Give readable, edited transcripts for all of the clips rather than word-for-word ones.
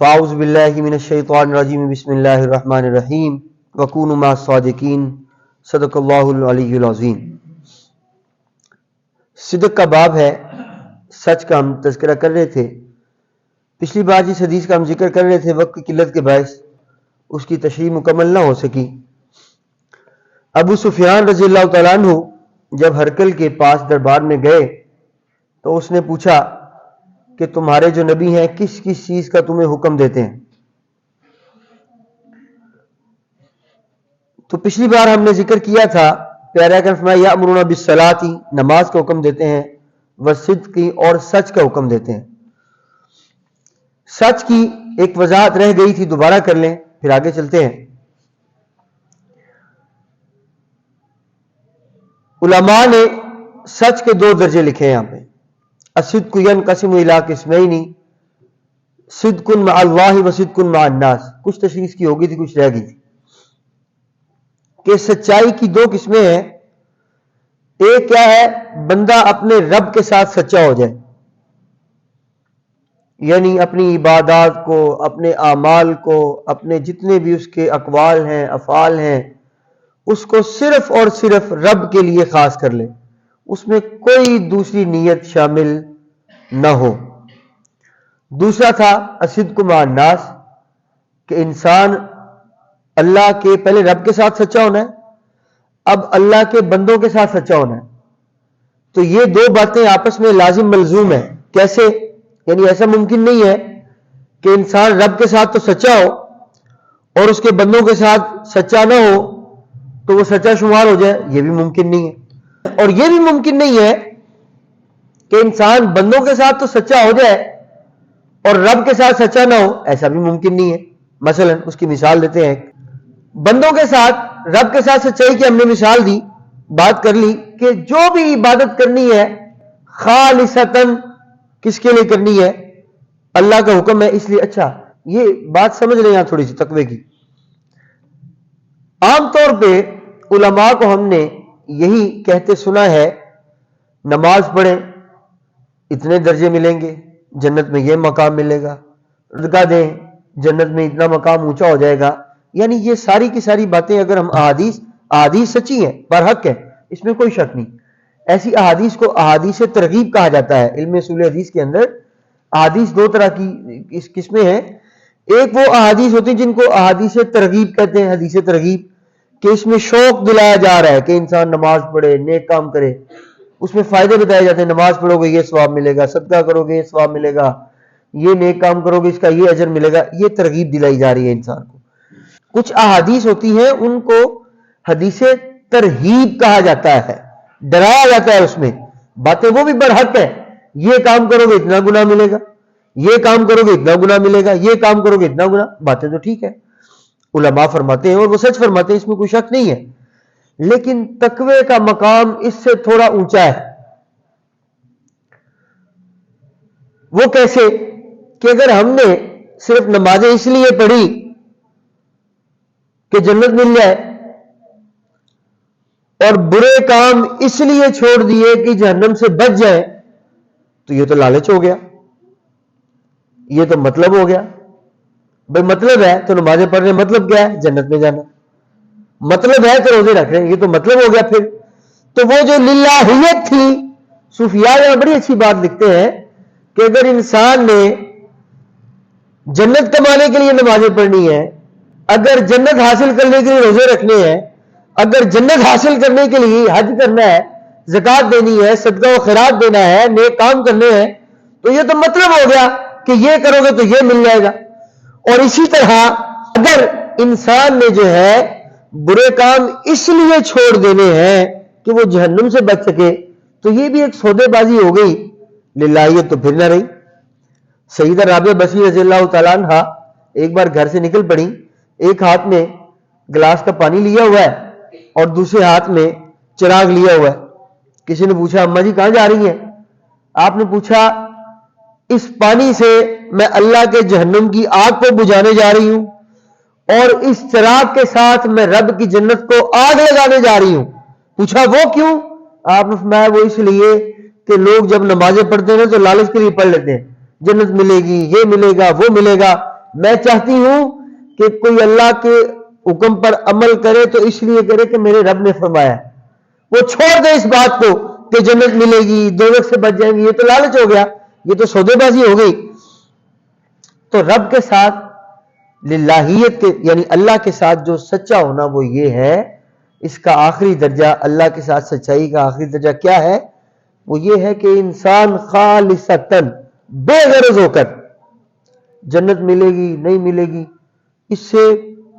فاعوذ باللہ من الشیطان الرجیم بسم اللہ الرحمن الرحیم وکونوا مع الصادقین صدق اللہ العلی العظیم۔ صدق کا باب ہے، سچ کا ہم تذکرہ کر رہے تھے۔ پچھلی بار جس حدیث کا ہم ذکر کر رہے تھے وقت کی قلت کے باعث اس کی تشریح مکمل نہ ہو سکی۔ ابو سفیان رضی اللہ تعالیٰ عنہ جب ہرقل کے پاس دربار میں گئے تو اس نے پوچھا کہ تمہارے جو نبی ہیں کس کس چیز کا تمہیں حکم دیتے ہیں؟ تو پچھلی بار ہم نے ذکر کیا تھا، پیارا کہ فرمایا یامرون بالصلاۃ، نماز کا حکم دیتے ہیں، والصدق، اور سچ کا حکم دیتے ہیں۔ سچ کی ایک وضاحت رہ گئی تھی، دوبارہ کر لیں پھر آگے چلتے ہیں۔ علماء نے سچ کے دو درجے لکھے ہیں یہاں پہ۔ الصدق ينقسم الى قسمین، صدق مع اللہ وصدق مع الناس۔ کچھ تشریح کی ہوگی تھی، کچھ رہ گئی تھی کہ سچائی کی دو قسمیں ہیں۔ ایک کیا ہے؟ بندہ اپنے رب کے ساتھ سچا ہو جائے، یعنی اپنی عبادات کو، اپنے اعمال کو، اپنے جتنے بھی اس کے اقوال ہیں، افعال ہیں، اس کو صرف اور صرف رب کے لیے خاص کر لے، اس میں کوئی دوسری نیت شامل نہ ہو۔ دوسرا تھا الصدق مع الناس، کہ انسان اللہ کے پہلے رب کے ساتھ سچا ہونا ہے، اب اللہ کے بندوں کے ساتھ سچا ہونا ہے۔ تو یہ دو باتیں آپس میں لازم ملزوم ہیں۔ کیسے؟ یعنی ایسا ممکن نہیں ہے کہ انسان رب کے ساتھ تو سچا ہو اور اس کے بندوں کے ساتھ سچا نہ ہو تو وہ سچا شمار ہو جائے، یہ بھی ممکن نہیں ہے۔ اور یہ بھی ممکن نہیں ہے کہ انسان بندوں کے ساتھ تو سچا ہو جائے اور رب کے ساتھ سچا نہ ہو، ایسا بھی ممکن نہیں ہے۔ مثلا اس کی مثال دیتے ہیں، بندوں کے ساتھ رب کے ساتھ سچائی کی ہم نے مثال دی، بات کر لی کہ جو بھی عبادت کرنی ہے خالصتاً کس کے لیے کرنی ہے؟ اللہ کا حکم ہے، اس لیے۔ اچھا یہ بات سمجھ لیں یہاں تھوڑی سی تقوی کی۔ عام طور پہ علماء کو ہم نے یہی کہتے سنا ہے، نماز پڑھیں اتنے درجے ملیں گے، جنت میں یہ مقام ملے گا، صدقہ دیں جنت میں اتنا مقام اونچا ہو جائے گا۔ یعنی یہ ساری کی ساری باتیں اگر ہم احادیث سچی ہیں، برحق ہے، اس میں کوئی شک نہیں۔ ایسی احادیث کو احادیث ترغیب کہا جاتا ہے۔ علم اصول حدیث کے اندر احادیث دو طرح کی قسمیں ہیں۔ ایک وہ احادیث ہوتی ہیں جن کو احادیث ترغیب کہتے ہیں، حدیث ترغیب، کہ اس میں شوق دلایا جا رہا ہے کہ انسان نماز پڑھے، نیک کام کرے، اس میں فائدے بتائے جاتے ہیں، نماز پڑھو گے یہ ثواب ملے گا، صدقہ کرو گے یہ ثواب ملے گا، یہ نیک کام کرو گے اس کا یہ اجر ملے گا، یہ ترغیب دلائی جا رہی ہے انسان کو۔ کچھ احادیث ہوتی ہیں ان کو حدیث ترہیب کہا جاتا ہے، ڈرایا جاتا ہے، اس میں باتیں وہ بھی برحق ہے، یہ کام کرو گے اتنا گناہ ملے گا، یہ کام کرو گے اتنا گناہ ملے گا، یہ کام کرو گے اتنا گناہ، باتیں تو ٹھیک ہے، علماء فرماتے ہیں اور وہ سچ فرماتے ہیں، اس میں کوئی شک نہیں ہے۔ لیکن تقوی کا مقام اس سے تھوڑا اونچا ہے۔ وہ کیسے؟ کہ اگر ہم نے صرف نمازیں اس لیے پڑھی کہ جنت مل جائے اور برے کام اس لیے چھوڑ دیے کہ جہنم سے بچ جائے، تو یہ تو لالچ ہو گیا، یہ تو مطلب ہو گیا۔ بھئی مطلب ہے تو نمازیں پڑھ رہے ہیں، مطلب کیا ہے؟ جنت میں جانا۔ مطلب ہے تو روزے رکھ رہے ہیں، یہ تو مطلب ہو گیا پھر۔ تو وہ جو للہیت تھی، صوفیاء یہاں بڑی اچھی بات لکھتے ہیں کہ اگر انسان نے جنت کمانے کے لیے نمازیں پڑھنی ہے، اگر جنت حاصل کرنے کے لیے روزے رکھنے ہیں، اگر جنت حاصل کرنے کے لیے حج کرنا ہے، زکوٰۃ دینی ہے، صدقہ و خیرات دینا ہے، نیک کام کرنے ہیں، تو یہ تو مطلب ہو گیا کہ یہ کرو گے تو یہ مل جائے گا۔ اور اسی طرح اگر انسان نے جو ہے برے کام اس لیے چھوڑ دینے ہیں کہ وہ جہنم سے بچ سکے، تو یہ بھی ایک سودے بازی ہو گئی، للہیت تو پھر نہ رہی۔ سیدہ رابعہ بصری رضی اللہ تعالیٰ عنہ ایک بار گھر سے نکل پڑی، ایک ہاتھ میں گلاس کا پانی لیا ہوا ہے اور دوسرے ہاتھ میں چراغ لیا ہوا ہے۔ کسی نے پوچھا اماں جی کہاں جا رہی ہیں؟ آپ نے پوچھا اس پانی سے میں اللہ کے جہنم کی آگ کو بجھانے جا رہی ہوں اور اس چراغ کے ساتھ میں رب کی جنت کو آگ لگانے جا رہی ہوں۔ پوچھا وہ کیوں؟ آپ نے فرمایا وہ اس لیے کہ لوگ جب نمازیں پڑھتے ہیں تو لالچ کے لیے پڑھ لیتے ہیں، جنت ملے گی، یہ ملے گا، وہ ملے گا، میں چاہتی ہوں کہ کوئی اللہ کے حکم پر عمل کرے تو اس لیے کرے کہ میرے رب نے فرمایا. وہ چھوڑ دے اس بات کو کہ جنت ملے گی، دوزخ سے بچ جائیں گے، یہ تو لالچ ہو گیا، یہ تو سودے بازی ہو گئی. تو رب کے ساتھ للہیت کے یعنی اللہ کے ساتھ جو سچا ہونا وہ یہ ہے، اس کا آخری درجہ اللہ کے ساتھ سچائی کا آخری درجہ کیا ہے؟ وہ یہ ہے کہ انسان خالصتاً بے غرض ہو کر جنت ملے گی نہیں ملے گی اس سے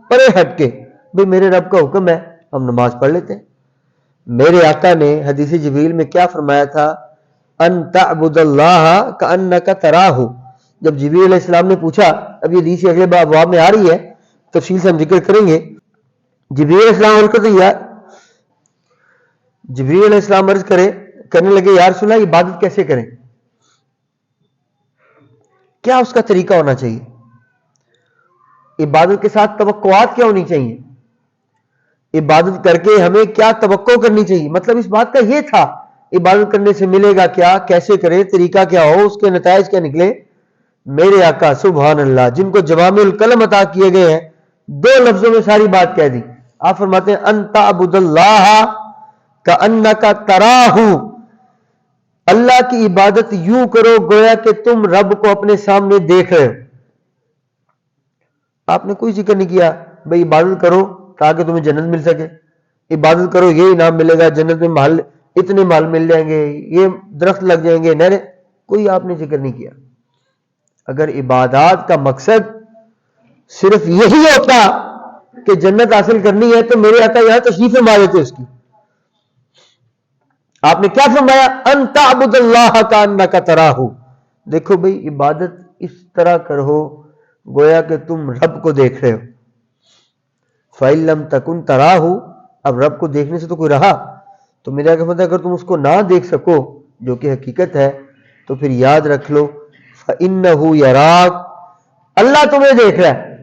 پرے ہٹ کے بھئی میرے رب کا حکم ہے ہم نماز پڑھ لیتے ہیں. میرے آقا نے حدیث جبریل میں کیا فرمایا تھا؟ ان تعبد اللہ کأنک تراہ. جب جبریل علیہ السلام نے پوچھا، اب یہ حدیث اگلے ابواب میں آ رہی ہے، تفصیل سے ہم ذکر کریں گے. جبریل علیہ السلام عرض کرتے جبریل علیہ السلام عرض کرنے لگے یا رسول اللہ عبادت کیسے کریں؟ کیا اس کا طریقہ ہونا چاہیے؟ عبادت کے ساتھ توقعات کیا ہونی چاہیے؟ عبادت کر کے ہمیں کیا توقع کرنی چاہیے؟ مطلب اس بات کا یہ تھا عبادت کرنے سے ملے گا کیا، کیسے کرے، طریقہ کیا ہو، اس کے نتائج کیا نکلے. میرے آقا سبحان اللہ جن کو جوامع الکلم عطا کیے گئے ہیں، 2 لفظوں میں ساری بات کہہ دی. آپ فرماتے ہیں ان تعبد اللہ کأنک تراہ، اللہ کی عبادت یوں کرو گویا کہ تم رب کو اپنے سامنے دیکھ رہے ہو. آپ نے کوئی ذکر نہیں کیا بھئی عبادت کرو تاکہ تمہیں جنت مل سکے، عبادت کرو یہ انعام ملے گا، جنت میں محل اتنے مال مل جائیں گے، یہ درخت لگ جائیں گے، نہریں، کوئی آپ نے ذکر نہیں کیا. اگر عبادات کا مقصد صرف یہی ہوتا کہ جنت حاصل کرنی ہے تو میرے آقا یہاں تشریف فرما دیتے اس کی. آپ نے کیا فرمایا؟ ان تعبد اللہ کانک تراہ. دیکھو بھئی عبادت اس طرح کرو گویا کہ تم رب کو دیکھ رہے ہو. فَإِن لَمْ تَكُنْ تَرَاهُ، اب رب کو دیکھنے سے تو کوئی رہا. تو میرا کہ مطلب اگر تم اس کو نہ دیکھ سکو جو کہ حقیقت ہے تو پھر یاد رکھ لو فَإِنَّهُ يَرَاكَ، اللہ تمہیں دیکھ رہا ہے.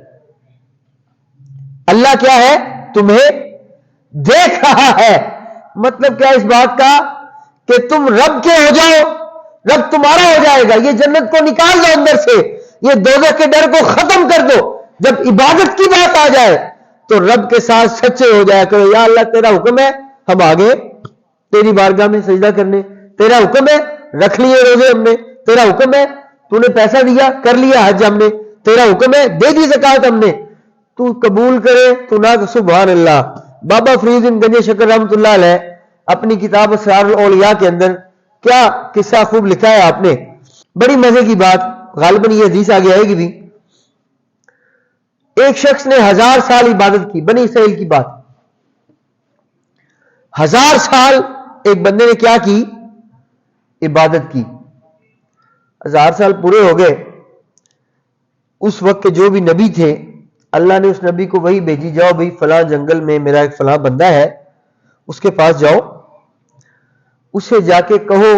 اللہ کیا ہے؟ تمہیں دیکھ رہا ہے. مطلب کیا اس بات کا کہ تم رب کے ہو جاؤ، رب تمہارا ہو جائے گا. یہ جنت کو نکال دو اندر سے، یہ دوزخ کے ڈر کو ختم کر دو. جب عبادت کی بات آ جائے تو رب کے ساتھ سچے ہو جایا کرو. یا اللہ تیرا حکم ہے ہم آگے تیری بارگاہ میں سجدہ کرنے، تیرا حکم ہے رکھ لیے روزے ہم نے، تیرا حکم ہے تو نے پیسہ دیا کر لیا حج ہم نے، تیرا حکم ہے دے دی زکات ہم نے، تو قبول کرے تو نہ. سبحان اللہ. بابا فرید گنج شکر رحمۃ اللہ علیہ اپنی کتاب اسرار الاولیاء کے اندر کیا قصہ خوب لکھا ہے آپ نے. بڑی مزے کی بات، غالباً یہ حدیث آگے آئے گی بھی. ایک شخص نے 1000 سال عبادت کی، بنی اسرائیل کی بات. 1000 سال ایک بندے نے کیا کی؟ عبادت کی. 1000 سال پورے ہو گئے. اس وقت کے جو بھی نبی تھے اللہ نے اس نبی کو وہی بھیجی، جاؤ بھئی فلاں جنگل میں میرا ایک فلاں بندہ ہے، اس کے پاس جاؤ، اسے جا کے کہو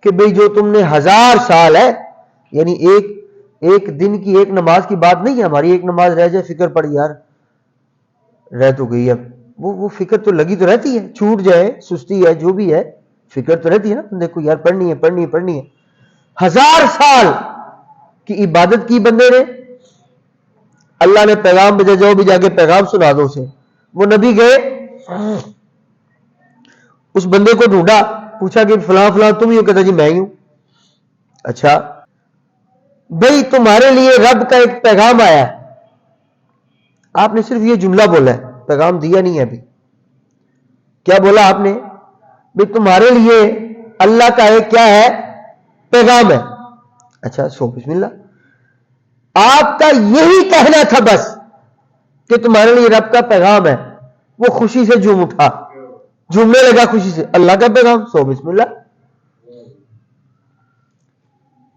کہ بھئی جو تم نے 1000 سال ہے، یعنی ایک دن کی ایک نماز کی بات نہیں ہے ہماری، ایک نماز رہ جائے فکر پڑ یار رہ تو گئی، اب وہ فکر تو لگی تو رہتی ہے، چھوٹ جائے سستی ہے جو بھی ہے فکر تو رہتی ہے نا، دیکھو یار پڑھنی ہے. 1000 سال کی عبادت کی بندے نے. اللہ نے پیغام بھیجا، جاؤ بھی جا کے پیغام سنا دو اسے. وہ نبی گئے، اس بندے کو ڈھونڈا، پوچھا کہ فلاں فلاں تم ہی ہو؟ کہتا جی میں ہی ہوں. اچھا بھئی تمہارے لیے رب کا ایک پیغام آیا ہے. آپ نے صرف یہ جملہ بولا ہے، پیغام دیا نہیں ہے ابھی. کیا بولا آپ نے؟ بھئی تمہارے لیے اللہ کا ایک کیا ہے؟ پیغام ہے. اچھا سو بسم اللہ. آپ کا یہی کہنا تھا بس کہ تمہارے لیے رب کا پیغام ہے. وہ خوشی سے جھوم اٹھا، جھومنے لگا خوشی سے. اللہ کا پیغام، سو بسم اللہ.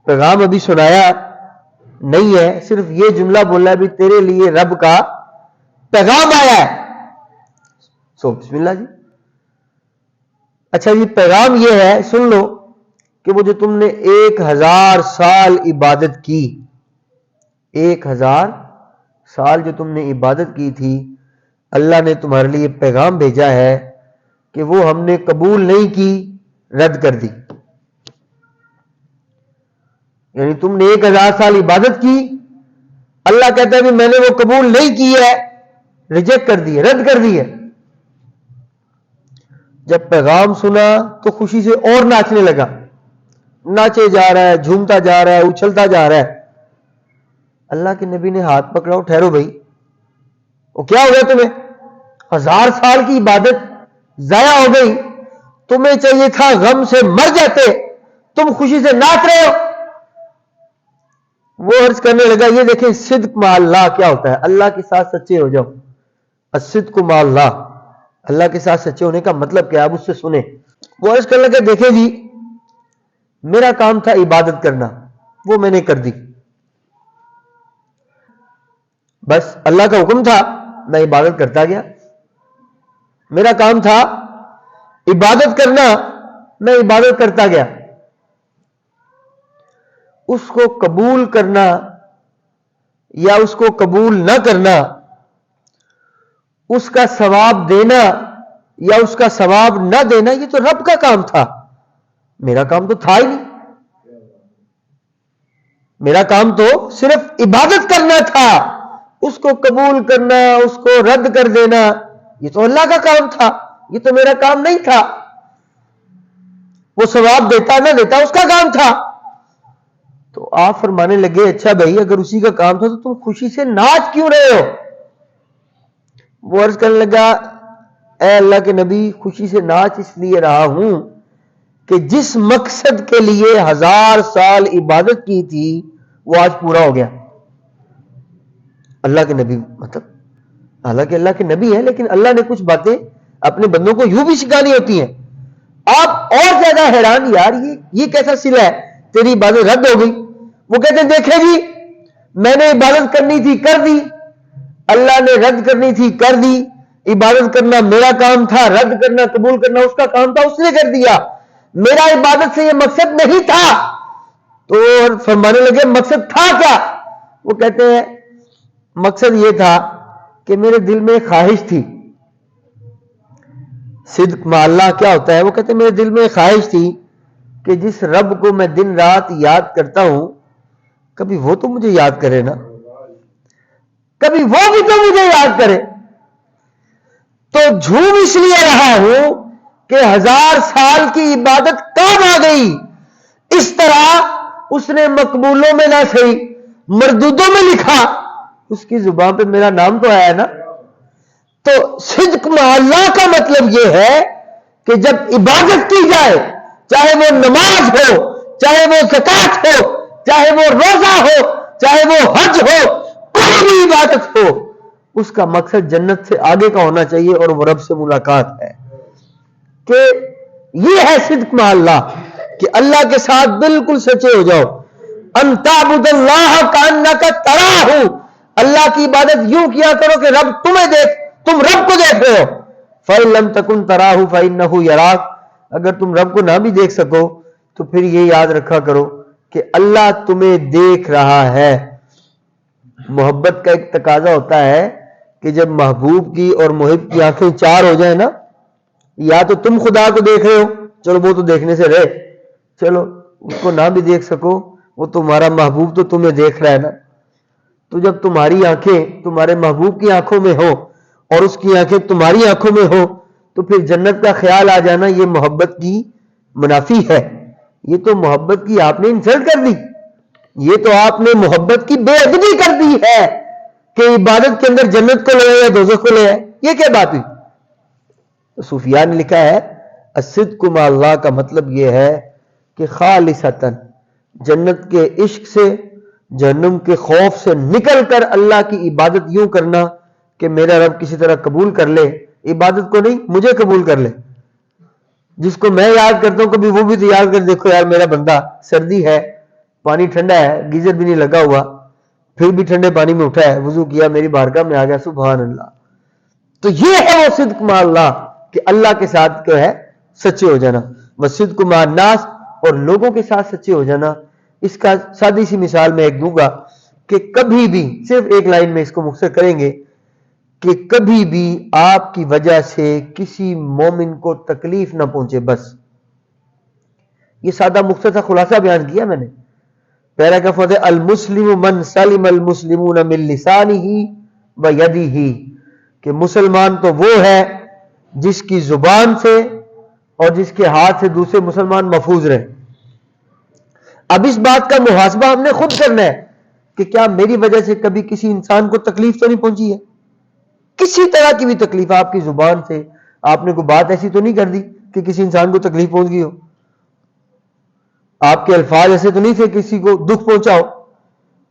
پیغام ابھی سنایا نہیں ہے، صرف یہ جملہ بولا ہے بھی تیرے لیے رب کا پیغام آیا ہے، سو بسم اللہ جی. اچھا یہ پیغام یہ ہے، سن لو کہ وہ جو تم نے 1000 سال عبادت کی، 1000 سال جو تم نے عبادت کی تھی، اللہ نے تمہارے لیے پیغام بھیجا ہے کہ وہ ہم نے قبول نہیں کی، رد کر دی. یعنی تم نے 1000 سال عبادت کی، اللہ کہتا ہے کہ میں نے وہ قبول نہیں کی ہے، ریجیکٹ کر دی ہے، رد کر دی ہے۔ جب پیغام سنا تو خوشی سے اور ناچنے لگا، ناچے جا رہا ہے، جھومتا جا رہا ہے، اچھلتا جا رہا ہے۔ اللہ کے نبی نے ہاتھ پکڑا، ٹھہرو بھائی، وہ کیا ہو گیا تمہیں؟ 1000 سال کی عبادت ضائع ہو گئی، تمہیں چاہیے تھا غم سے مر جاتے، تم خوشی سے ناچ رہے ہو۔ وہ عرض کرنے لگا، یہ دیکھیں صدق مع اللہ کیا ہوتا ہے، اللہ کے ساتھ سچے ہو جاؤ۔ الصدق مع اللہ، اللہ کے ساتھ سچے ہونے کا مطلب کیا ہے، اب اس سے سنیں۔ وہ عرض کرنے لگا، دیکھیں جی، میرا کام تھا عبادت کرنا، وہ میں نے کر دی، بس اللہ کا حکم تھا، میں عبادت کرتا گیا۔ میرا کام تھا عبادت کرنا، میں عبادت کرتا گیا۔ اس کو قبول کرنا یا اس کو قبول نہ کرنا، اس کا ثواب دینا یا اس کا ثواب نہ دینا، یہ تو رب کا کام تھا، میرا کام تو تھا ہی نہیں۔ میرا کام تو صرف عبادت کرنا تھا، اس کو قبول کرنا، اس کو رد کر دینا، یہ تو اللہ کا کام تھا، یہ تو میرا کام نہیں تھا۔ وہ ثواب دیتا نہ دیتا اس کا کام تھا۔ تو آپ فرمانے لگے، اچھا بھائی، اگر اسی کا کام تھا تو تم خوشی سے ناچ کیوں رہے ہو؟ وہ عرض کرنے لگا، اے اللہ کے نبی، خوشی سے ناچ اس لیے رہا ہوں کہ جس مقصد کے لیے 1000 سال عبادت کی تھی وہ آج پورا ہو گیا۔ اللہ کے نبی مطلب حالانکہ اللہ کے نبی ہیں، لیکن اللہ نے کچھ باتیں اپنے بندوں کو یوں بھی سکھانی ہوتی ہیں۔ آپ اور زیادہ حیران، یار یہ کیسا صلہ ہے، تیری عبادت رد ہو گئی۔ وہ کہتے ہیں، دیکھیں جی، میں نے عبادت کرنی تھی کر دی، اللہ نے رد کرنی تھی کر دی۔ عبادت کرنا میرا کام تھا، رد کرنا قبول کرنا اس کا کام تھا، اس نے کر دیا۔ میرا عبادت سے یہ مقصد نہیں تھا۔ تو فرمانے لگے، مقصد تھا کیا؟ وہ کہتے ہیں، مقصد یہ تھا کہ میرے دل میں ایک خواہش تھی۔ صدق مع اللہ کیا ہوتا ہے؟ وہ کہتے ہیں، میرے دل میں ایک خواہش تھی کہ جس رب کو میں دن رات یاد کرتا ہوں، کبھی وہ تو مجھے یاد کرے نا، کبھی وہ بھی تو مجھے یاد کرے۔ تو جھوم اس لیے رہا ہوں کہ 1000 سال کی عبادت کام آ گئی۔ اس طرح اس نے مقبولوں میں نہ صحیح مردودوں میں لکھا، اس کی زبان پہ میرا نام تو آیا نا۔ تو صدق مع اللہ کا مطلب یہ ہے کہ جب عبادت کی جائے، چاہے وہ نماز ہو، چاہے وہ زکات ہو، چاہے وہ روزہ ہو، چاہے وہ حج ہو، کوئی بھی عبادت ہو، اس کا مقصد جنت سے آگے کا ہونا چاہیے، اور وہ رب سے ملاقات ہے۔ کہ یہ ہے صدق مع اللہ، کہ اللہ کے ساتھ بالکل سچے ہو جاؤ۔ ان تعبد اللہ کانک تراہ، اللہ کی عبادت یوں کیا کرو کہ رب تمہیں دیکھ، تم رب کو دیکھ رہے ہو۔ فَإِن لَمْ تَكُنْ تَرَاهُ فَإِنَّهُ يَرَاكَ، اگر تم رب کو نہ بھی دیکھ سکو تو پھر یہ یاد رکھا کرو کہ اللہ تمہیں دیکھ رہا ہے۔ محبت کا ایک تقاضا ہوتا ہے کہ جب محبوب کی اور محب کی آنکھیں چار ہو جائیں نا، یا تو تم خدا کو دیکھ رہے ہو، چلو وہ تو دیکھنے سے رہے، چلو اس کو نہ بھی دیکھ سکو، وہ تمہارا محبوب تو تمہیں دیکھ رہا ہے نا۔ تو جب تمہاری آنکھیں تمہارے محبوب کی آنکھوں میں ہو اور اس کی آنکھیں تمہاری آنکھوں میں ہو، تو پھر جنت کا خیال آ جانا یہ محبت کی منافی ہے۔ یہ تو محبت کی آپ نے انسلٹ کر دی، یہ تو آپ نے محبت کی بے ادبی کر دی ہے کہ عبادت کے اندر جنت کو لے یا دوزخ کو لے۔ یہ کیا بات ہوئی؟ صوفیاء نے لکھا ہے، الصدق مع اللہ کا مطلب یہ ہے کہ خالصتاً جنت کے عشق سے، جہنم کے خوف سے نکل کر اللہ کی عبادت یوں کرنا کہ میرا رب کسی طرح قبول کر لے، عبادت کو نہیں مجھے قبول کر لے۔ جس کو میں یاد کرتا ہوں کبھی وہ بھی تو یاد کر، دیکھو یار میرا بندہ، سردی ہے، پانی ٹھنڈا ہے، گیزر بھی نہیں لگا ہوا، پھر بھی ٹھنڈے پانی میں اٹھا ہے، وضو کیا، میری بارگاہ میں آ گیا، سبحان اللہ۔ تو یہ ہے وہ صدق مع اللہ، کہ اللہ کے ساتھ کیا ہے، سچے ہو جانا۔ وصدق مع الناس، اور لوگوں کے ساتھ سچے ہو جانا۔ اس کا سادی سی مثال میں ایک دوں گا کہ کبھی بھی، صرف ایک لائن میں اس کو مختصر کریں گے، کہ کبھی بھی آپ کی وجہ سے کسی مومن کو تکلیف نہ پہنچے، بس یہ سادہ مختصر خلاصہ بیان کیا میں نے۔ پہلا کا لفظ ہے المسلم من سلم المسلمون من لسانہ و یدہ، کہ مسلمان تو وہ ہے جس کی زبان سے اور جس کے ہاتھ سے دوسرے مسلمان محفوظ رہے۔ اب اس بات کا محاسبہ ہم نے خود کرنا ہے کہ کیا میری وجہ سے کبھی کسی انسان کو تکلیف تو نہیں پہنچی ہے؟ کسی طرح کی بھی تکلیف، آپ کی زبان سے آپ نے کوئی بات ایسی تو نہیں کر دی کہ کسی انسان کو تکلیف پہنچ گئی ہو؟ آپ کے الفاظ ایسے تو نہیں تھے کسی کو دکھ پہنچا ہو؟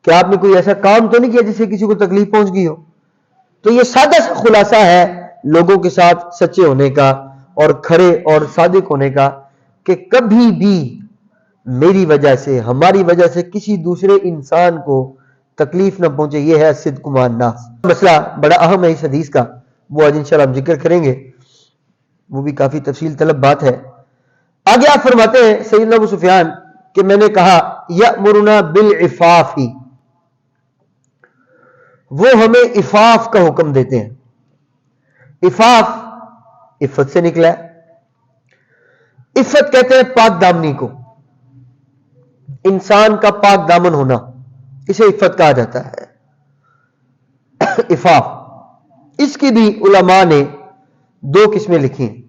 کہ آپ نے کوئی ایسا کام تو نہیں کیا جس سے کسی کو تکلیف پہنچ گئی ہو؟ تو یہ سادہ سا خلاصہ ہے لوگوں کے ساتھ سچے ہونے کا اور کھڑے اور صادق ہونے کا، کہ کبھی بھی میری وجہ سے، ہماری وجہ سے کسی دوسرے انسان کو تکلیف نہ پہنچے۔ یہ ہے صدق مع الناس۔ مسئلہ بڑا اہم ہے اس حدیث کا، وہ آج انشاءاللہ ہم ذکر کریں گے، وہ بھی کافی تفصیل طلب بات ہے۔ آگے آپ فرماتے ہیں سیدنا ابو سفیان کہ میں نے کہا یأمرنا بالعفاف، وہ ہمیں عفاف کا حکم دیتے ہیں۔ عفاف عفت سے نکلا ہے۔ عفت کہتے ہیں پاک دامنی کو، انسان کا پاک دامن ہونا، اسے عفت کہا جاتا ہے۔ عفاف، اس کی بھی علماء نے دو قسمیں لکھی ہیں۔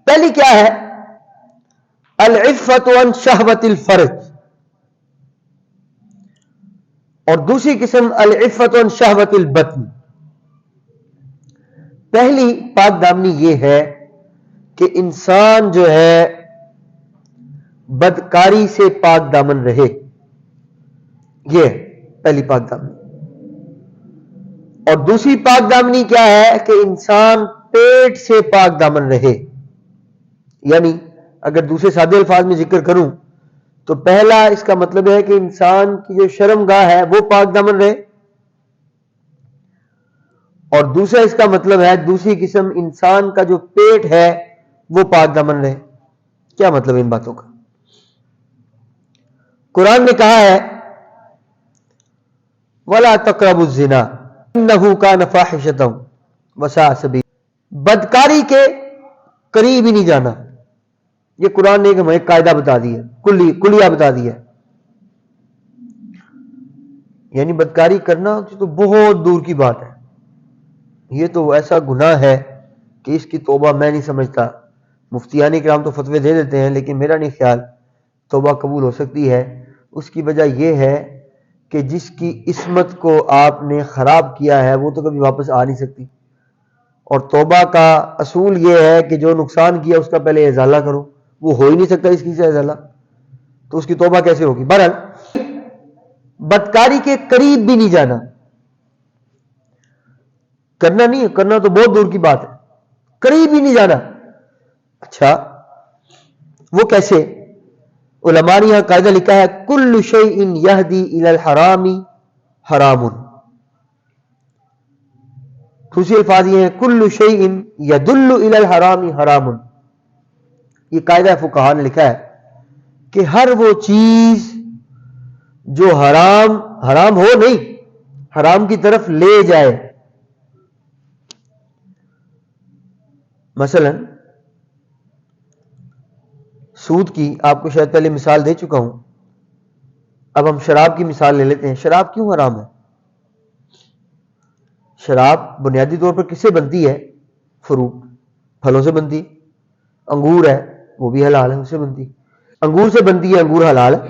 پہلی کیا ہے؟ العفت عن شہوت الفرج، اور دوسری قسم العفت عن شہوت البطن۔ پہلی پاک دامنی یہ ہے کہ انسان جو ہے بدکاری سے پاک دامن رہے، یہ ہے پہلی پاک دامنی۔ اور دوسری پاک دامنی کیا ہے کہ انسان پیٹ سے پاک دامن رہے۔ یعنی اگر دوسرے سادے الفاظ میں ذکر کروں تو پہلا اس کا مطلب ہے کہ انسان کی جو شرم گاہ ہے وہ پاک دامن رہے، اور دوسرا اس کا مطلب ہے، دوسری قسم، انسان کا جو پیٹ ہے وہ پاک دامن رہے۔ کیا مطلب ان باتوں کا؟ قرآن نے کہا ہے وَلَا تَقْرَبُوا الزِّنَا إِنَّهُ كَانَ فَاحِشَةً وَسَاءَ سَبِيلًا، بدکاری کے قریب ہی نہیں جانا۔ یہ قرآن نے ہمیں ایک قاعدہ بتا دیا، کلیہ بتا دیا، یعنی بدکاری کرنا تو بہت دور کی بات ہے، یہ تو ایسا گناہ ہے کہ اس کی توبہ میں نہیں سمجھتا۔ مفتیان کرام تو فتوے دے دیتے ہیں، لیکن میرا نہیں خیال توبہ قبول ہو سکتی ہے۔ اس کی وجہ یہ ہے کہ جس کی عصمت کو آپ نے خراب کیا ہے وہ تو کبھی واپس آ نہیں سکتی، اور توبہ کا اصول یہ ہے کہ جو نقصان کیا اس کا پہلے ازالہ کرو، وہ ہو ہی نہیں سکتا اس کی سے ازالہ، تو اس کی توبہ کیسے ہوگی؟ بہرحال بدکاری کے قریب بھی نہیں جانا، کرنا نہیں ہے، کرنا تو بہت دور کی بات ہے، قریب ہی نہیں جانا۔ اچھا وہ کیسے؟ علماء نے یہاں قاعدہ لکھا ہے کل شیء یہدی الی الحرام حرام۔ دوسرے الفاظ یہ ہیں کل شیء یدل الی الحرام حرام۔ یہ قاعدہ فقہاء نے لکھا ہے کہ ہر وہ چیز جو حرام ہو نہیں، حرام کی طرف لے جائے، مثلا سود کی آپ کو شاید پہلے مثال دے چکا ہوں، اب ہم شراب کی مثال لے لیتے ہیں۔ شراب کیوں حرام ہے؟ شراب بنیادی طور پر کس سے بنتی ہے؟ فروٹ، پھلوں سے بنتی۔ انگور ہے وہ بھی حلال ہے، اس سے بنتی۔ انگور سے بنتی ہے، انگور حلال ہے۔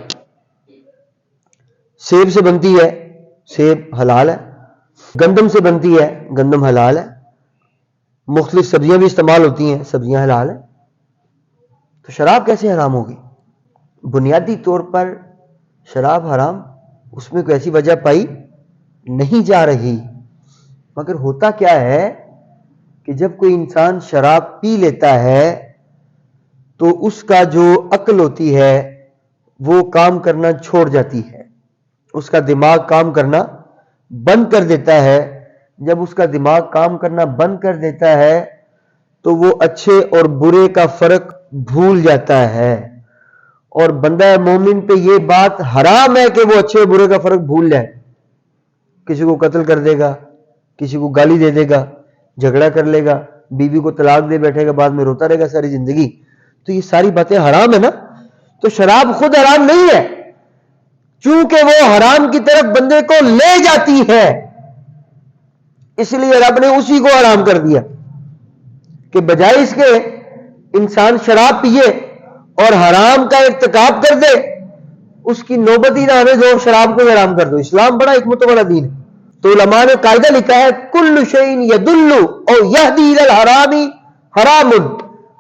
سیب سے بنتی ہے، سیب حلال ہے۔ گندم سے بنتی ہے، گندم حلال ہے۔ مختلف سبزیاں بھی استعمال ہوتی ہیں، سبزیاں حلال ہیں۔ تو شراب کیسے حرام ہوگی؟ بنیادی طور پر شراب حرام اس میں کوئی ایسی وجہ پائی نہیں جا رہی، مگر ہوتا کیا ہے کہ جب کوئی انسان شراب پی لیتا ہے تو اس کا جو عقل ہوتی ہے وہ کام کرنا چھوڑ جاتی ہے، اس کا دماغ کام کرنا بند کر دیتا ہے۔ جب اس کا دماغ کام کرنا بند کر دیتا ہے تو وہ اچھے اور برے کا فرق بھول جاتا ہے، اور بندہ مومن پہ یہ بات حرام ہے کہ وہ اچھے اور برے کا فرق بھول جائے۔ کسی کو قتل کر دے گا، کسی کو گالی دے دے گا، جھگڑا کر لے گا، بیوی کو طلاق دے بیٹھے گا، بعد میں روتا رہے گا ساری زندگی، تو یہ ساری باتیں حرام ہے نا۔ تو شراب خود حرام نہیں ہے، چونکہ وہ حرام کی طرف بندے کو لے جاتی ہے، اس لیے رب نے اسی کو حرام کر دیا کہ بجائے اس کے انسان شراب پیے اور حرام کا ارتکاب کر دے، اس کی نوبت ہی نہ آنے دو، شراب کو حرام کر دو۔ اسلام بڑا حکمت والا دین ہے۔ تو علماء نے قاعدہ لکھا ہے کل شیء یدل او یہدی الی الحرام حرام،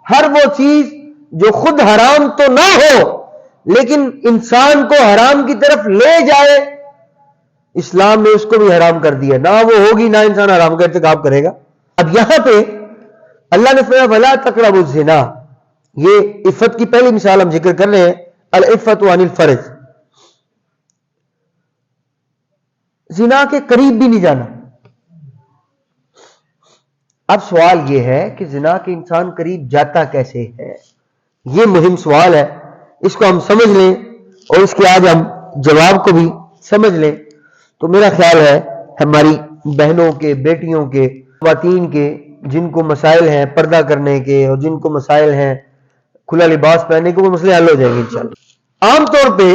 ہر وہ چیز جو خود حرام تو نہ ہو لیکن انسان کو حرام کی طرف لے جائے، اسلام نے اس کو بھی حرام کر دیا، نہ وہ ہوگی نہ انسان حرام کا ارتکاب کرے گا۔ اب یہاں پہ اللہ نے فرمایا ولا تقربوا الزنا، یہ عفت کی پہلی مثال ہم ذکر کر رہے ہیں، العفت عن الفرج، زنا کے قریب بھی نہیں جانا۔ اب سوال یہ ہے کہ زنا کے انسان قریب جاتا کیسے ہے، یہ مہم سوال ہے، اس کو ہم سمجھ لیں اور اس کے آج ہم جواب کو بھی سمجھ لیں تو میرا خیال ہے ہماری بہنوں کے، بیٹیوں کے، خواتین کے جن کو مسائل ہیں پردہ کرنے کے اور جن کو مسائل ہیں کھلا لباس پہننے کے، وہ مسئلے حل ہو جائیں گے انشاءاللہ۔ عام طور پہ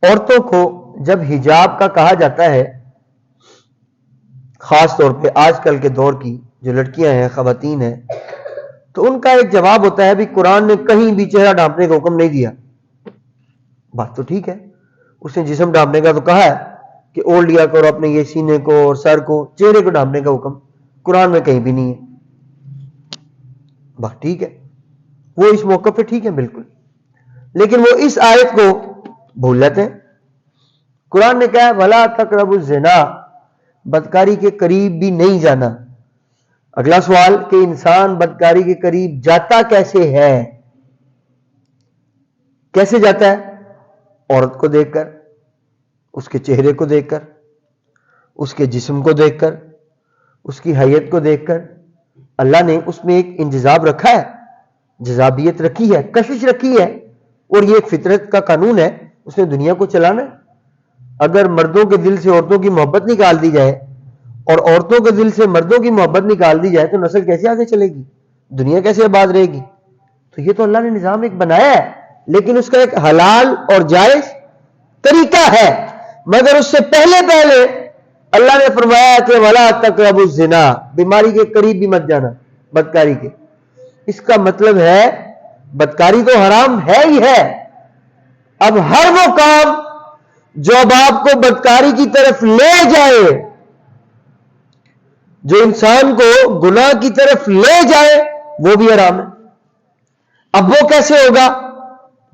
عورتوں کو جب حجاب کا کہا جاتا ہے، خاص طور پہ آج کل کے دور کی جو لڑکیاں ہیں، خواتین ہیں، تو ان کا ایک جواب ہوتا ہے بھی قرآن نے کہیں بھی چہرہ ڈھانپنے کا حکم نہیں دیا۔ بات تو ٹھیک ہے، اس نے جسم ڈھانپنے کا تو کہا ہے کہ اوڑھ لیا کرو اپنے یہ سینے کو اور سر کو، چہرے کو ڈھانپنے کا حکم قرآن میں کہیں بھی نہیں ہے۔ بات ٹھیک ہے، وہ اس موقع پہ ٹھیک ہے بالکل، لیکن وہ اس آیت کو بھول جاتے ہیں۔ قرآن نے کہا ولا تقربوا الزنا، بدکاری کے قریب بھی نہیں جانا۔ اگلا سوال کہ انسان بدکاری کے قریب جاتا کیسے ہے؟ کیسے جاتا ہے؟ عورت کو دیکھ کر، اس کے چہرے کو دیکھ کر، اس کے جسم کو دیکھ کر، اس کی حیت کو دیکھ کر۔ اللہ نے اس میں ایک انجذاب رکھا ہے، جذابیت رکھی ہے، کشش رکھی ہے، اور یہ ایک فطرت کا قانون ہے، اس نے دنیا کو چلانا ہے۔ اگر مردوں کے دل سے عورتوں کی محبت نکال دی جائے اور عورتوں کے دل سے مردوں کی محبت نکال دی جائے تو نسل کیسے آگے چلے گی، دنیا کیسے آباد رہے گی؟ تو یہ تو اللہ نے نظام ایک بنایا ہے، لیکن اس کا ایک حلال اور جائز طریقہ ہے، مگر اس سے پہلے اللہ نے فرمایا کہ ولا تقربوا الزنا، بیماری کے قریب بھی مت جانا، بدکاری کے۔ اس کا مطلب ہے بدکاری تو حرام ہے ہی ہے، اب ہر وہ کام جو اب آپ کو بدکاری کی طرف لے جائے، جو انسان کو گناہ کی طرف لے جائے، وہ بھی حرام ہے۔ اب وہ کیسے ہوگا؟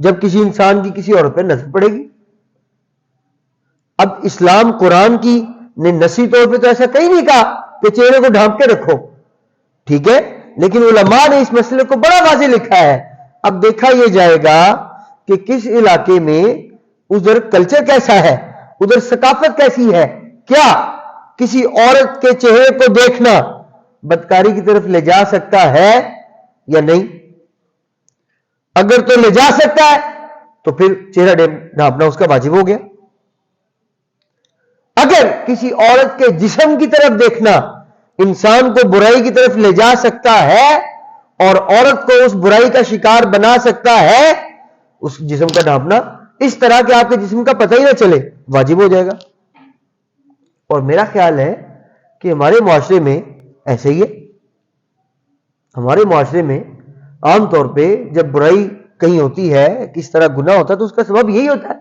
جب کسی انسان کی کسی عورت پہ نظر پڑے گی۔ اب اسلام قرآن کی نے نصی طور پہ تو ایسا کہیں نہیں کہا کہ چہرے کو ڈھانپ کے رکھو، ٹھیک ہے، لیکن علماء نے اس مسئلے کو بڑا واضح لکھا ہے۔ اب دیکھا یہ جائے گا کہ کس علاقے میں ادھر کلچر کیسا ہے، ادھر ثقافت کیسی ہے، کیا کسی عورت کے چہرے کو دیکھنا بدکاری کی طرف لے جا سکتا ہے یا نہیں؟ اگر تو لے جا سکتا ہے تو پھر چہرہ ڈھانپنا اس کا واجب ہو گیا۔ اگر کسی عورت کے جسم کی طرف دیکھنا انسان کو برائی کی طرف لے جا سکتا ہے اور عورت کو اس برائی کا شکار بنا سکتا ہے، اس جسم کا ڈھانپنا اس طرح کہ آپ کے جسم کا پتہ ہی نہ چلے، واجب ہو جائے گا۔ اور میرا خیال ہے کہ ہمارے معاشرے میں ایسے ہی ہے۔ ہمارے معاشرے میں عام طور پہ جب برائی کہیں ہوتی ہے، کس طرح گناہ ہوتا ہے، تو اس کا سبب یہی ہوتا ہے۔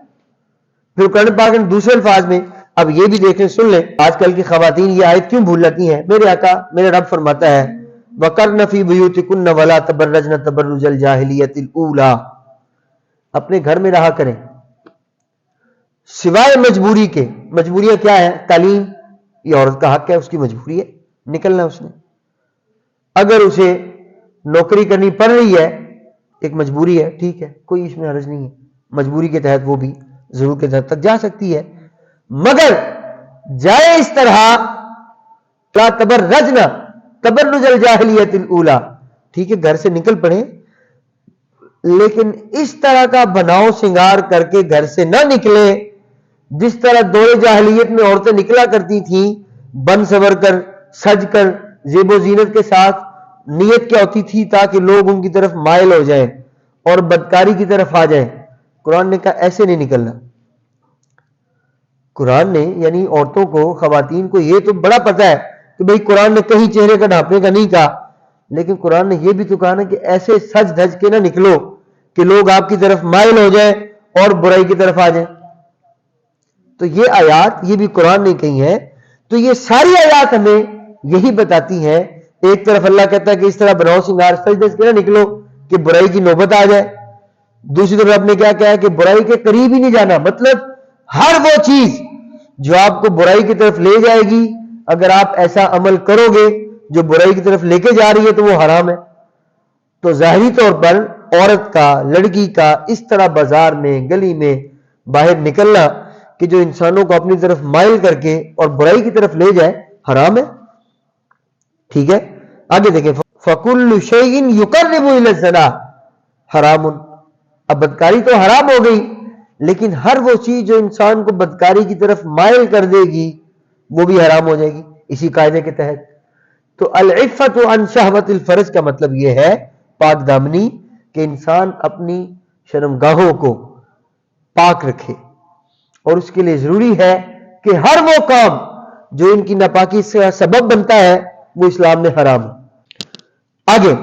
پھر قرآن پاک نے دوسرے الفاظ میں اب یہ بھی دیکھیں، سن لیں، آج کل کی خواتین یہ آیت کیوں بھول جاتی ہیں؟ میرے آقا میرے رب فرماتا ہے وَقَرْنَ فِي بُيُوتِكُنَّ وَلَا تَبَرَّجْنَ تَبَرُّجَ الْجَاهِلِيَّةِ الْأُولَى، اپنے گھر میں رہا کریں سوائے مجبوری کے۔ مجبوریاں کیا ہے؟ تعلیم، یہ عورت کا حق ہے، اس کی مجبوری ہے، نکلنا اس نے۔ اگر اسے نوکری کرنی پڑ رہی ہے، ایک مجبوری ہے، ٹھیک ہے، کوئی اس میں حرج نہیں ہے، مجبوری کے تحت وہ بھی ضرور کے تحت تک جا سکتی ہے، مگر جائے اس طرح لا تبرجنا تبرج الجاہلیت الاولی، ٹھیک ہے، گھر سے نکل پڑے لیکن اس طرح کا بناؤ سنگار کر کے گھر سے نہ نکلے جس طرح دور جاہلیت میں عورتیں نکلا کرتی تھیں، بن سور کر، سج کر، زیب و زینت کے ساتھ۔ نیت کیا ہوتی تھی؟ تاکہ لوگ ان کی طرف مائل ہو جائیں اور بدکاری کی طرف آ جائیں۔ قرآن نے کہا ایسے نہیں نکلنا، قرآن نے یعنی عورتوں کو خواتین کو یہ تو بڑا پتہ ہے کہ بھئی قرآن نے کہیں چہرے کا ڈھانپنے کا نہیں کہا، لیکن قرآن نے یہ بھی تو کہا نا کہ ایسے سج دھج کے نہ نکلو کہ لوگ آپ کی طرف مائل ہو جائیں اور برائی کی طرف آ جائیں. تو یہ آیات یہ بھی قرآن نے کہی ہے. تو یہ ساری آیات ہمیں یہی بتاتی ہیں. ایک طرف اللہ کہتا ہے کہ اس طرح بناؤ سنگار، سج دھج کے نہ نکلو کہ برائی کی نوبت آ جائے. دوسری طرف آپ نے کیا کہا ہے کہ برائی کے قریب ہی نہیں جانا، مطلب ہر وہ چیز جو آپ کو برائی کی طرف لے جائے گی، اگر آپ ایسا عمل کرو گے جو برائی کی طرف لے کے جا رہی ہے تو وہ حرام ہے. تو ظاہری طور پر عورت کا، لڑکی کا اس طرح بازار میں، گلی میں باہر نکلنا کہ جو انسانوں کو اپنی طرف مائل کر کے اور برائی کی طرف لے جائے، حرام ہے. ٹھیک ہے، آگے دیکھیں. فَكُلُّ شَيْءٍ يُقَرِّبُ إِلَى الزِّنَا حرام. اب بدکاری تو حرام ہو گئی، لیکن ہر وہ چیز جو انسان کو بدکاری کی طرف مائل کر دے گی وہ بھی حرام ہو جائے گی اسی قاعدے کے تحت. تو العفت عن شہوت الفرج کا مطلب یہ ہے پاک دامنی، کہ انسان اپنی شرمگاہوں کو پاک رکھے، اور اس کے لیے ضروری ہے کہ ہر وہ کام جو ان کی ناپاکی سے سبب بنتا ہے وہ اسلام میں حرام ہے. آگے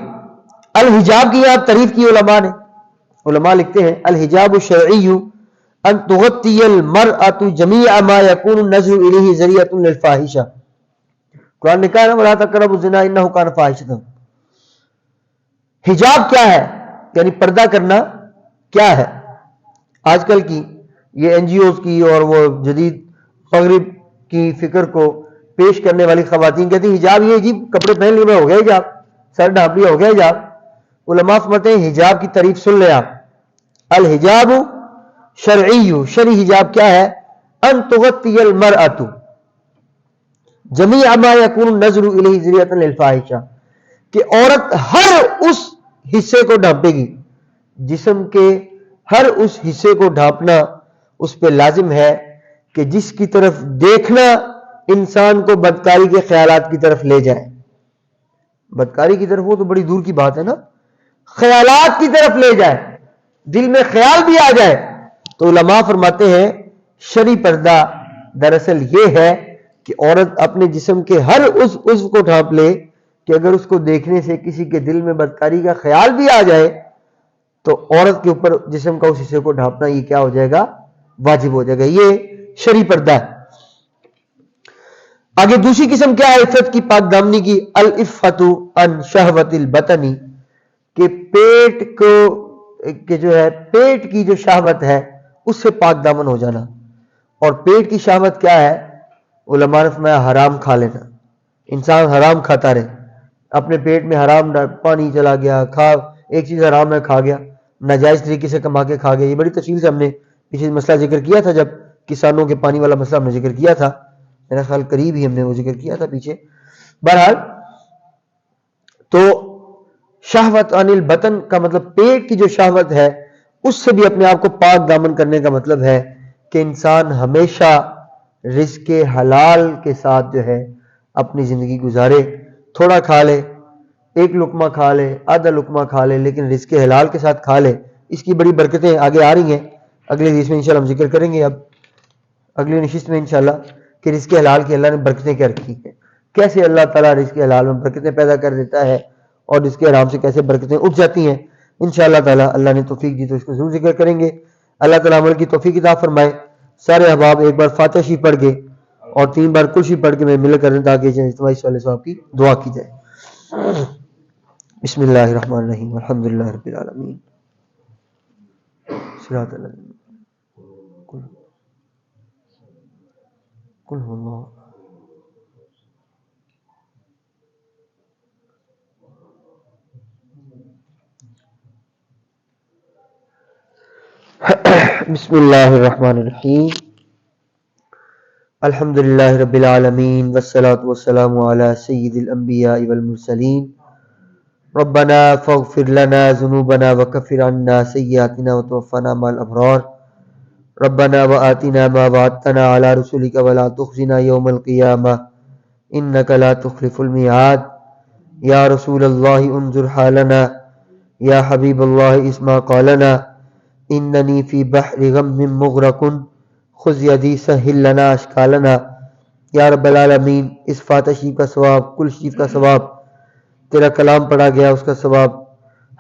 الحجاب کی یہاں تعریف کی علماء نے. علماء لکھتے ہیں الحجاب الشرعی ان تغطی المرأة جمیع ما یکون النظر الیہ ذریعۃ للفاحشہ. قرآن نے کہا نا ولا تقربوا الزنا انہ کان فاحشۃ. حجاب کیا ہے یعنی پردہ کرنا کیا ہے؟ آج کل کی یہ این جی اوز کی اور وہ جدید مغرب کی فکر کو پیش کرنے والی خواتین کہتی ہیں حجاب یہ جی کپڑے پہن لیے میں ہو گیا حجاب، سر ڈھانپ لیا ہو گیا حجاب. علماء فرماتے ہیں حجاب کی تعریف سن لیں آپ. الحجاب شرعی، شرعی حجاب کیا ہے؟ ان تغطی المرأة جمیع ما یکون النظر الیہ ذریعۃ للفاحشہ، کہ عورت ہر اس حصے کو ڈھانپے گی، جسم کے ہر اس حصے کو ڈھانپنا اس پہ لازم ہے کہ جس کی طرف دیکھنا انسان کو بدکاری کے خیالات کی طرف لے جائے. بدکاری کی طرف وہ تو بڑی دور کی بات ہے نا، خیالات کی طرف لے جائے، دل میں خیال بھی آ جائے. تو علماء فرماتے ہیں شرعی پردہ دراصل یہ ہے کہ عورت اپنے جسم کے ہر اس عضو کو ڈھانپ لے کہ اگر اس کو دیکھنے سے کسی کے دل میں بدکاری کا خیال بھی آ جائے تو عورت کے اوپر جسم کا اس حصے کو ڈھانپنا یہ کیا ہو جائے گا؟ واجب ہو جائے گا. یہ شرعی پردہ ہے. آگے دوسری قسم کیا ہے عفت کی، پاک دامنی کی؟ العفت عن شہوت البطن، کہ پیٹ کو کہ جو ہے پیٹ کی جو شہوت ہے اس سے پاک دامن ہو جانا. اور پیٹ کی شہوت کیا ہے؟ علماء نے فرمایا حرام کھا لینا. انسان حرام کھاتا رہے، اپنے پیٹ میں حرام پانی چلا گیا، ایک چیز حرام ہے کھا گیا، ناجائز طریقے سے کما کے کھا گیا. یہ بڑی تفصیل سے ہم نے پیچھے مسئلہ ذکر کیا تھا جب کسانوں کے پانی والا مسئلہ ہم نے ذکر کیا تھا، میرا خیال قریب ہی ہم نے وہ ذکر کیا تھا پیچھے. بہرحال تو شہوت عن البطن کا مطلب پیٹ کی جو شہوت ہے اس سے بھی اپنے آپ کو پاک دامن کرنے کا مطلب ہے کہ انسان ہمیشہ رزق حلال کے ساتھ جو ہے اپنی زندگی گزارے. تھوڑا کھا لے، ایک لقمہ کھا لے، آدھا لقمہ کھا لے، لیکن رزق حلال کے ساتھ کھا لے. اس کی بڑی برکتیں آگے آ رہی ہیں، اگلے حدیث میں انشاءاللہ ہم ذکر کریں گے اب اگلی نشست میں انشاءاللہ کہ رزق حلال کی اللہ نے برکتیں کیا رکھی ہیں، کیسے اللہ تعالیٰ رزق حلال میں برکتیں پیدا کر دیتا ہے اور رزق حرام سے کیسے برکتیں اٹھ جاتی ہیں. انشاءاللہ تعالیٰ اللہ نے توفیق دی تو اس کو ضرور ذکر کریں گے. اللہ تعالیٰ عمل کی توفیق عطا فرمائے. سارے احباب ایک بار فاتحہ شریف پڑھ کے اور 3 بار کل شریف پڑھ کے میں مل کر تاکہ اجتماعی صاحب کی دعا کی جائے. بسم اللہ الرحمن الرحیم الحمدللہ رب العالمین صراط الذین قل هو اللہ. بسم اللہ الرحمن الرحیم الحمدللہ رب العالمین والصلاة والسلام علی سید الانبیاء والمرسلین. ربنا فاغفر لنا ذنوبنا وکفر عنا سیئاتنا وتوفنا مع الابرار. ربنا وآتنا ما وعدتنا على رسلك ولا تخزنا يوم القيامة انك لا تخلف الميعاد. یا رسول اللہ انظر حالنا، یا حبیب اللہ اسمع قالنا، اننی فی بحر غم مغرق خذ یدی سہل لنا اشکالنا، یا رب العالمین اس فاتح شریف کا ثواب، کل شریف کا ثواب، تیرا کلام پڑھا گیا اس کا ثواب،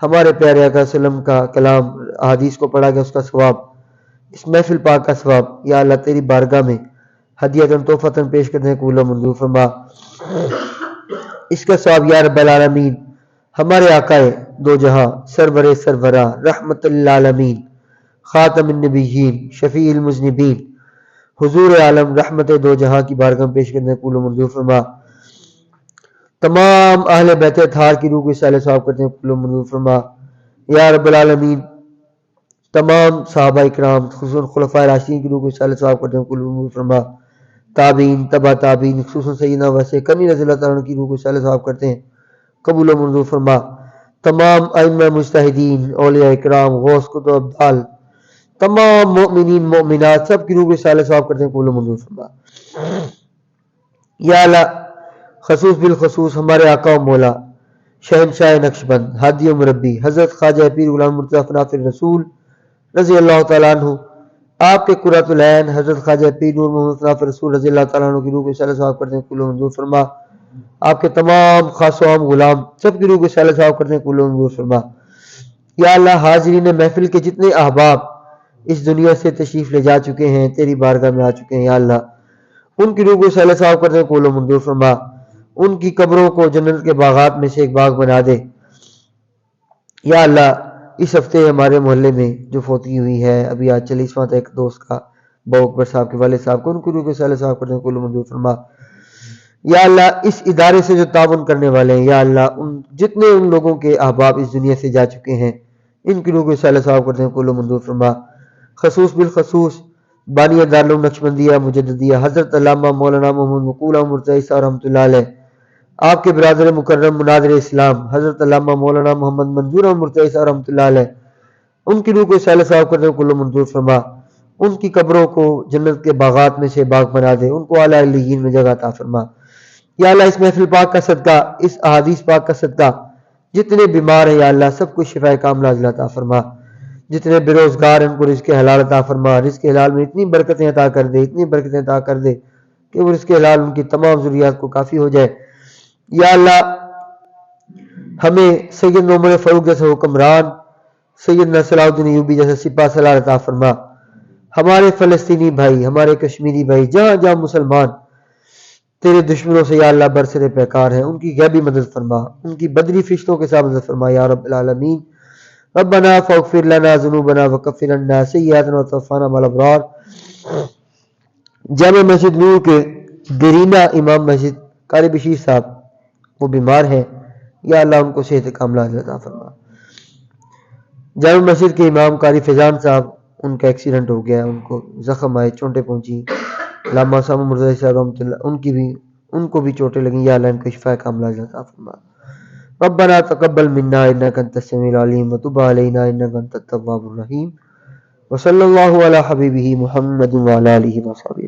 ہمارے پیارے آقا صلی اللہ علیہ وسلم کا کلام حدیث کو پڑھا گیا اس کا ثواب، اس محفل پاک کا ثواب یا اللہ تیری بارگاہ میں ہدیتاً تحفتاً پیش کرنے کو قبول و منظور فرما۔ اس کا ثواب یا رب العالمین ہمارے آقا دو جہاں سرور سرورہ رحمت للعالمین خاتم النبیین شفیع المذنبین حضور عالم رحمت دو جہاں کی بارگاہ میں پیش کرنے کو قبول و منظور فرما۔ تمام اہل بیت اطہار کی روح کو اصالہ ثواب کرتے ہیں قبول و منظور فرما یا رب العالمین۔ تمام صحابہ اکرام خصوصاً خلفائے راشدین کی روح کو اصالہ ثواب کرتے ہیں قبول و منظور فرما۔ تابعین تبع تابعین خصوصاً سیدنا ویسے کرنی رضی اللہ تعالیٰ عنہ کی روح کو اصالہ ثواب کرتے ہیں قبول و منظور فرما۔ تمام ائمہ مجتہدین اولیاء اکرام غوث کتب ابدال تمام مؤمنین مؤمنات سب کی روح کو اصالہ ثواب کرتے ہیں قبول و منظور فرما یا اللہ۔ خصوص بالخصوص ہمارے آقا و مولا شہنشاہ نقشبند ہادی و مربی حضرت خواجہ پیر غلام مرتضیٰ ناصر رسول رضی اللہ تعالیٰ عنہ، آپ کے قرۃ العین حضرت خواجہ پیر نور محمد ناصر رسول رضی اللہ تعالیٰ عنہ کی روح کو اصالہ ثواب کرتے ہیں قبول و منظور فرما۔ آپ کے تمام خاص و عام غلام سب کی روح کو اصالہ ثواب کرتے ہیں قبول و منظور فرما یا اللہ۔ حاضرین محفل کے جتنے احباب اس دنیا سے تشریف لے جا چکے ہیں تیری بارگاہ میں آ چکے ہیں یا اللہ، ان کی روح کو اصالہ ثواب کرتے ہیں قبول و منظور فرما۔ ان کی قبروں کو جنت کے باغات میں سے ایک باغ بنا دے یا اللہ۔ اس ہفتے ہمارے محلے میں جو فوتی ہوئی ہے ابھی آج 40واں تھا ایک دوست کا، بو اکبر صاحب کے والد صاحب کو، ان کی روح کو اصالہ ثواب کرتے ہیں قبول و منظور فرما یا اللہ۔ اس ادارے سے جو تعاون کرنے والے ہیں یا اللہ، جتنے ان لوگوں کے احباب اس دنیا سے جا چکے ہیں ان کی روح کو اصالہ ثواب کرتے ہیں قبول و منظور فرما۔ خصوص بالخصوص بانی دارالعلوم نقشبندیہ مجددیہ حضرت علامہ مولانا محمد مقبول احمد مرتضی صاحب رحمۃ اللہ علیہ، آپ کے برادر مکرم مناظر اسلام حضرت علامہ مولانا محمد منظور احمد مرتضی صاحب رحمۃ اللہ علیہ، ان کی روح کو اصالہ ثواب کرتے ہیں قبول و منظور فرما۔ ان کی قبروں کو جنت کے باغات میں سے باغ بنا دے، ان کو اعلیٰ علیین میں جگہ عطا فرما یا اللہ۔ اس محفل پاک کا صدقہ، اس احادیث پاک کا صدقہ جتنے بیمار ہیں یا اللہ سب کو شفاء کاملہ عطا فرما۔ جتنے بے روزگار ہیں ان کو رزق حلال عطا فرما، رزق حلال میں اتنی برکتیں عطا کر دے، اتنی برکتیں عطا کر دے کہ وہ رزق حلال ان کی تمام ضروریات کو کافی ہو جائے یا اللہ۔ ہمیں سید عمر فاروق جیسا حکمران، سیدنا صلاح الدین ایوبی جیسا سپاہ سالار عطا فرما۔ ہمارے فلسطینی بھائی، ہمارے کشمیری بھائی، جہاں جہاں مسلمان تیرے دشمنوں سے یا اللہ برسر پیکار ہیں، ان کی غیبی مدد فرما، ان کی بدری فرشتوں کے ساتھ مدد فرما یا رب العالمین۔ ربنا فاغفر لنا ذنوبنا وکفر عنا سیئاتنا وتوفنا مع الابرار۔ جامع مسجد نور کے دیرینہ امام مسجد قاری بشیر صاحب وہ بیمار ہیں یا اللہ، ان کو صحت کاملہ عطا فرما۔ جامع مسجد کے امام قاری فیضان صاحب، ان کا ایکسیڈنٹ ہو گیا، ان کو زخم آئے، چوٹیں پہنچی، علامہ صاحب مرتضی صاحب رحمۃ اللہ ان کو بھی چوٹیں لگیں یا اللہ، ان کو شفاء کاملہ عطا فرما۔ ربنا تقبل منا انك انت السميع العليم وتب علينا انك انت التواب الرحيم وصلى الله على حبيبه محمد وعلى اله وصحبه